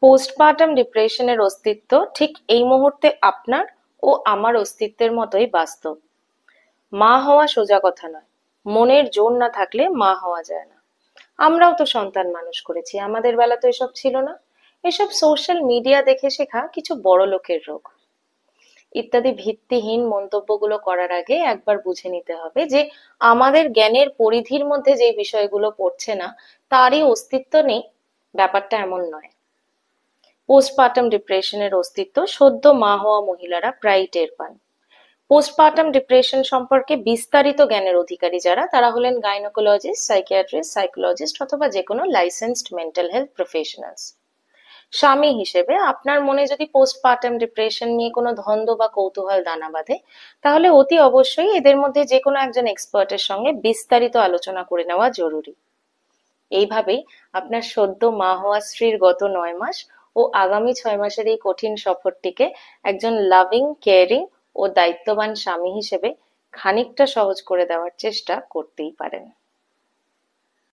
Postpartum ডিপ্রেশনের অস্তিত্ব ঠিক এই মুহূর্তে আপনার ও আমার অস্তিত্বের মতোই বাস্তব। মা হওয়া সোজা কথা নয়। মনের জোর না থাকলে মা হওয়া যায় না। আমরাও তো সন্তান মানুষ করেছি, আমাদের বেলা তো এসব ছিল না। এসব সোশ্যাল মিডিয়া দেখে শেখা কিছু বড় লোকের রোগ। ইত্যাদি ভিত্তিহীন মন্তব্যগুলো করার আগে একবার বুঝে নিতে হবে যে আমাদের জ্ঞানের পরিধির মধ্যে যে বিষয়গুলো পড়ছে না তারই অস্তিত্ব নেই, ব্যাপারটা এমন নয়। পোস্টপার্টাম ডিপ্রেশনের অস্তিত্ব সদ্য মা হওয়া মহিলারা প্রায়ই টের পান। পোস্টপার্টাম ডিপ্রেশন সম্পর্কে বিস্তারিত জ্ঞানের অধিকারী যারা, তারা হলেন গাইনোকোলজিস্ট, সাইকিয়াট্রিস্ট, সাইকোলজিস্ট অথবা যে কোনো লাইসেন্সড মেন্টাল হেলথ প্রফেশনালস। স্বামী হিসেবে আপনার মনে যদি পোস্টপার্টাম ডিপ্রেশন নিয়ে কোনো দ্বন্দ্ব বা কৌতূহল দানা বাঁধে, তাহলে অতি অবশ্যই এদের মধ্যে যে কোনো একজন এক্সপার্টের সঙ্গে বিস্তারিত আলোচনা করে নেওয়া জরুরি। এইভাবেই আপনার সদ্য মা হওয়া স্ত্রীর গত 9 মাস ও আগামী 6 মাসের এই কঠিন সফরটিকে একজন লাভিং, কেয়ারিং ও দায়িত্ববান স্বামী হিসেবে খানিকটা সহজ করে দেওয়ার চেষ্টা করতেই পারেন।